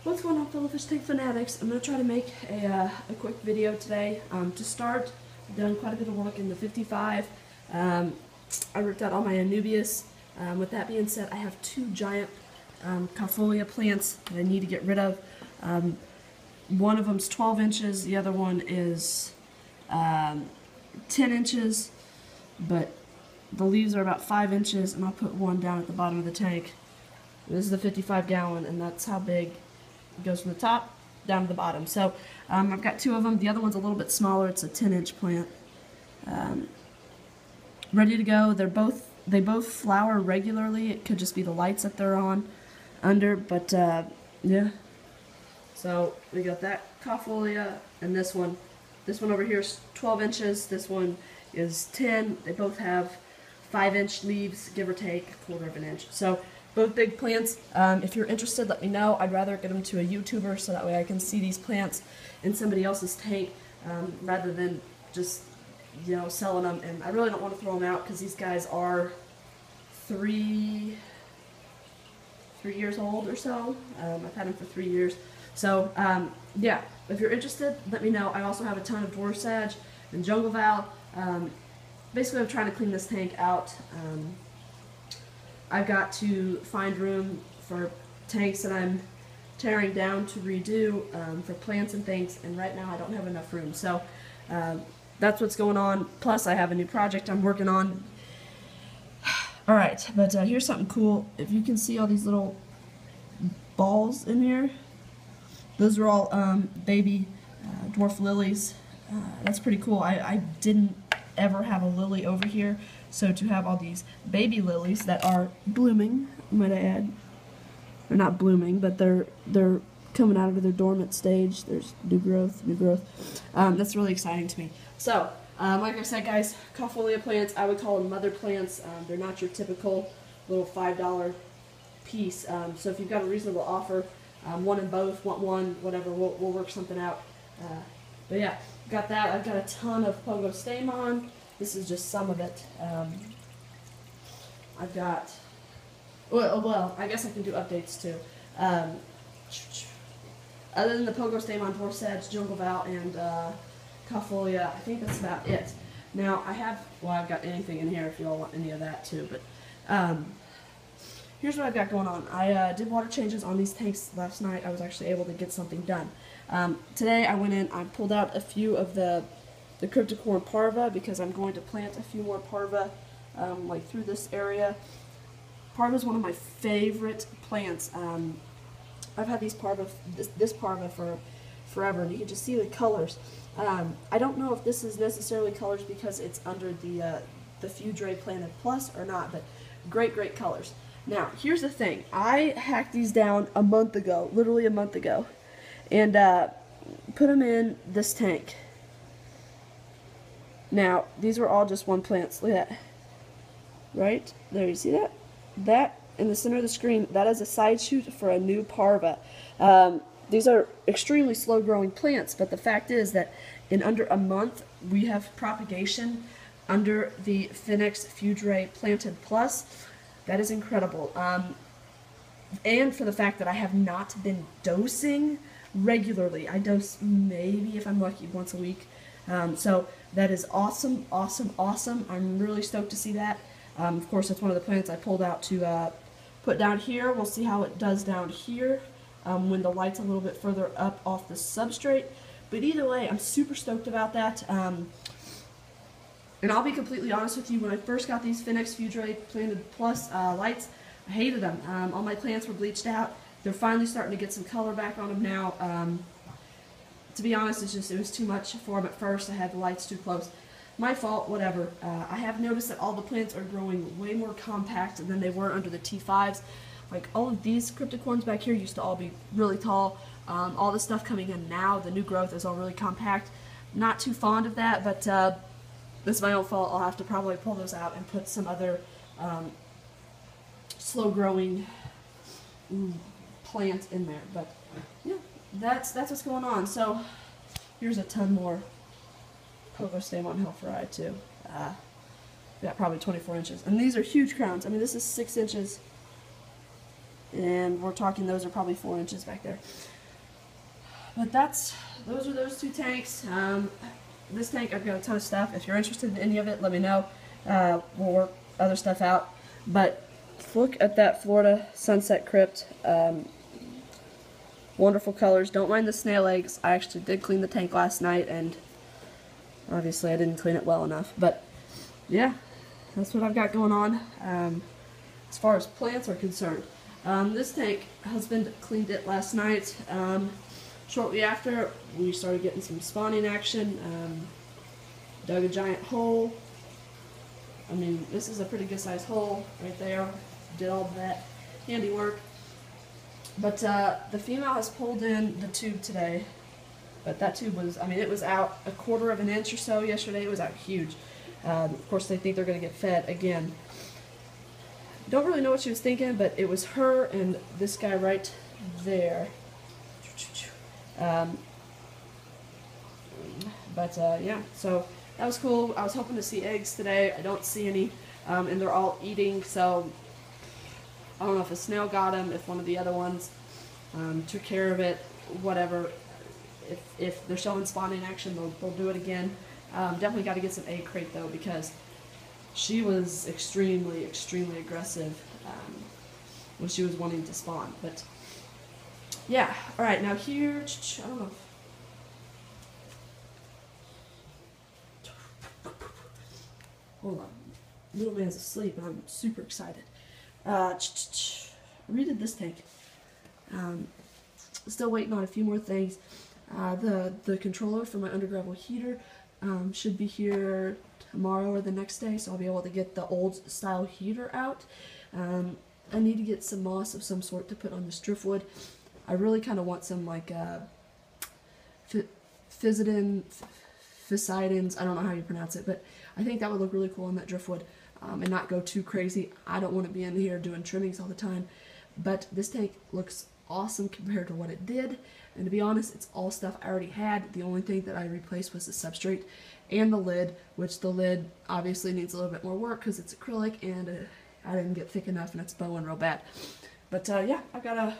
What's going on, fellow fish tank fanatics? I'm going to try to make a quick video today. To start, I've done quite a bit of work in the 55. I ripped out all my Anubias. With that being said, I have two giant Caufolia plants that I need to get rid of. One of them's 12 inches, the other one is 10 inches, but the leaves are about 5 inches, and I'll put one down at the bottom of the tank. This is the 55 gallon, and that's how big it goes from the top down to the bottom. So I've got two of them. The other one's a little bit smaller. It's a 10-inch plant. Ready to go. They both flower regularly. It could just be the lights that they're on under, but yeah. So we got that Caufolia and this one. This one over here is 12 inches. This one is 10. They both have 5-inch leaves, give or take a quarter of an inch. So both big plants. If you're interested, let me know. I'd rather get them to a YouTuber so that way I can see these plants in somebody else's tank rather than just, you know, selling them. And I really don't want to throw them out because these guys are 3 years old or so. I've had them for 3 years. So yeah, if you're interested, let me know. I also have a ton of dwarf sage and jungle val. Basically, I'm trying to clean this tank out. I've got to find room for tanks that I'm tearing down to redo for plants and things, and right now I don't have enough room. So that's what's going on. Plus, I have a new project I'm working on. Alright, but here's something cool. If you can see all these little balls in here, those are all baby dwarf lilies. That's pretty cool. I didn't ever have a lily over here, so to have all these baby lilies that are blooming, might I add. They're not blooming, but they're coming out of their dormant stage. There's new growth. That's really exciting to me. So, like I said, guys, Caufolia plants, I would call them mother plants. They're not your typical little $5 piece. So if you've got a reasonable offer, one in both, want one, whatever, we'll work something out. But yeah, got that. I've got a ton of Pogo Stamon. This is just some of it. I've got, well, I guess I can do updates too. Other than the Pogo Stamon, dwarf sage, jungle val, and Caufolia, I think that's about it. Now I've got anything in here if you all want any of that too. But here's what I've got going on. I did water changes on these tanks last night. I was actually able to get something done. Today I went in, I pulled out a few of the cryptocorn parva because I'm going to plant a few more parva like through this area. Parva is one of my favorite plants. I've had these parva, this parva for forever, and you can just see the colors. I don't know if this is necessarily colors because it's under the Fudre Planted Plus or not, but great colors. Now, here's the thing. I hacked these down a month ago, literally a month ago, and put them in this tank. Now, these were all just one plants. Look at that. Right? There, you see that? That, in the center of the screen, that is a side shoot for a new parva. These are extremely slow-growing plants, but the fact is that in under a month, we have propagation under the Phoenix Fudre Planted Plus. That is incredible. And for the fact that I have not been dosing regularly. I dose maybe, if I'm lucky, once a week. So that is awesome. I'm really stoked to see that. Of course, that's one of the plants I pulled out to put down here. We'll see how it does down here when the light's a little bit further up off the substrate. But either way, I'm super stoked about that. And I'll be completely honest with you, when I first got these Phoenix Fudre Planted Plus lights, I hated them. All my plants were bleached out. They're finally starting to get some color back on them now. To be honest, it was too much for them at first. I had the lights too close. My fault, whatever. I have noticed that all the plants are growing way more compact than they were under the T5s. Like all of these cryptocorns back here used to all be really tall. All the stuff coming in now, the new growth is all really compact. Not too fond of that, but this is my own fault. I'll have to probably pull those out and put some other slow-growing plant in there. But yeah, that's what's going on. So here's a ton more Pogo Stamon Hellfry too. Yeah, probably 24 inches. And these are huge crowns. I mean, this is 6 inches and we're talking those are probably 4 inches back there. But those are those 2 tanks. This tank, I've got a ton of stuff. If you're interested in any of it, let me know. We'll work other stuff out. But look at that Florida Sunset Crypt. Wonderful colors. Don't mind the snail eggs. I actually did clean the tank last night, and obviously I didn't clean it well enough. But yeah, that's what I've got going on as far as plants are concerned. This tank, husband cleaned it last night. Shortly after, we started getting some spawning action. Dug a giant hole. I mean, this is a pretty good sized hole right there. Did all that handiwork. But the female has pulled in the tube today. But that tube was, I mean, it was out 1/4 of an inch or so yesterday. It was out huge. Of course, they think they're going to get fed again. Don't really know what she was thinking, but it was her and this guy right there. Yeah, so that was cool. I was hoping to see eggs today. I don't see any, and they're all eating, so I don't know if a snail got them, if one of the other ones took care of it, whatever. If they're showing spawning action, they'll do it again. Definitely got to get some egg crate, though, because she was extremely, extremely aggressive when she was wanting to spawn. But yeah, alright, now here, I don't know. Hold on. Little man's asleep, and I'm super excited. Redid this tank. Still waiting on a few more things. The controller for my undergravel heater should be here tomorrow or the next day, so I'll be able to get the old style heater out. I need to get some moss of some sort to put on this driftwood. I really kind of want some like Physidins, I don't know how you pronounce it, but I think that would look really cool on that driftwood and not go too crazy. I don't want to be in here doing trimmings all the time, but this tank looks awesome compared to what it did, and to be honest, it's all stuff I already had. The only thing that I replaced was the substrate and the lid, which the lid obviously needs a little bit more work because it's acrylic and I didn't get thick enough and it's bowing real bad. But yeah, I've got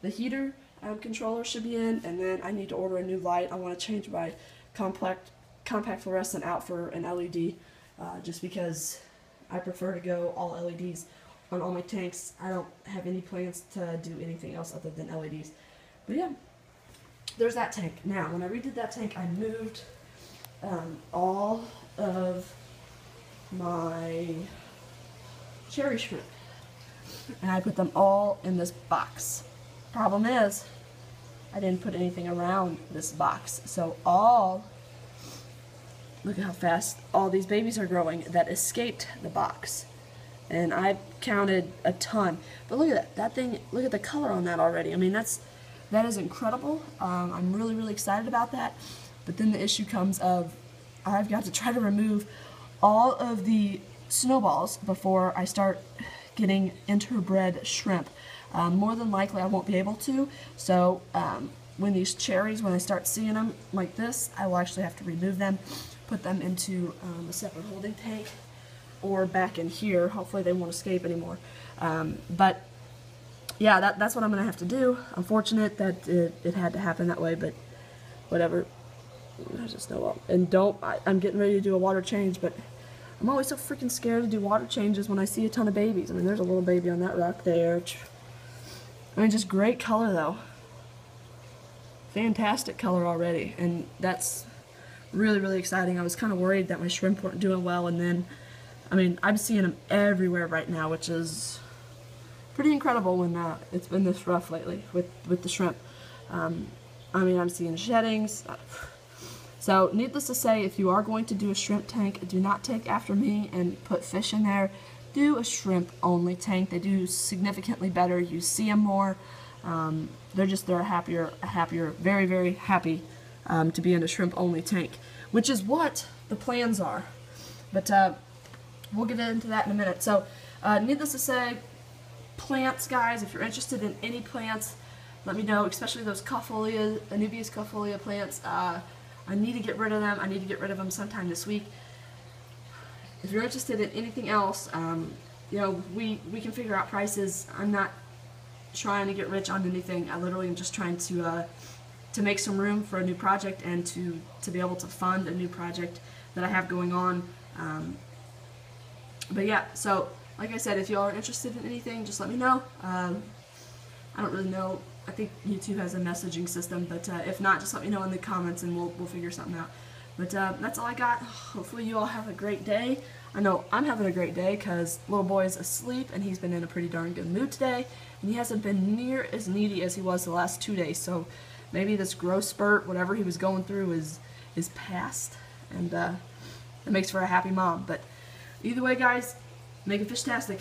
the heater controller should be in, and then I need to order a new light. I want to change my compact fluorescent out for an LED, just because I prefer to go all LEDs on all my tanks. I don't have any plans to do anything else other than LEDs. But yeah, there's that tank. Now, when I redid that tank, I moved all of my cherry shrimp, and I put them all in this box. Problem is, I didn't put anything around this box, so look at how fast all these babies are growing that escaped the box. And I counted a ton. But look at that thing, look at the color on that already. I mean, that is incredible. I'm really, really excited about that. But then the issue comes of I've got to try to remove all of the snowballs before I start getting interbred shrimp. More than likely I won't be able to, so when these cherries, when I start seeing them like this, I will actually have to remove them, put them into a separate holding tank, or back in here. Hopefully they won't escape anymore. But yeah, that's what I'm going to have to do. Unfortunate that it had to happen that way, but whatever. There's a snowball. And I'm getting ready to do a water change, but I'm always so freaking scared to do water changes when I see a ton of babies. I mean, there's a little baby on that rock there. I mean, just great color, though. Fantastic color already, and that's really, really exciting. I was kind of worried that my shrimp weren't doing well, and then, I mean, I'm seeing them everywhere right now, which is pretty incredible when it's been this rough lately with the shrimp. I mean, I'm seeing sheddings. So, needless to say, if you are going to do a shrimp tank, do not take after me and put fish in there. Do a shrimp-only tank. They do significantly better. You see them more. They're happier, very, very happy to be in a shrimp-only tank, which is what the plans are. But we'll get into that in a minute. So, needless to say, plants, guys, if you're interested in any plants, let me know, especially those Anubias plants. I need to get rid of them. I need to get rid of them sometime this week. If you're interested in anything else, you know, we can figure out prices. I'm not trying to get rich on anything. I literally am just trying to make some room for a new project and to be able to fund a new project that I have going on. But yeah, so like I said, if y'all are interested in anything, just let me know. I don't really know. I think YouTube has a messaging system, but if not, just let me know in the comments and we'll figure something out. But that's all I got. Hopefully you all have a great day. I know I'm having a great day because little boy's asleep and he's been in a pretty darn good mood today. And he hasn't been near as needy as he was the last 2 days. So maybe this growth spurt, whatever he was going through, is past. And it makes for a happy mom. But either way, guys, make it fishtastic.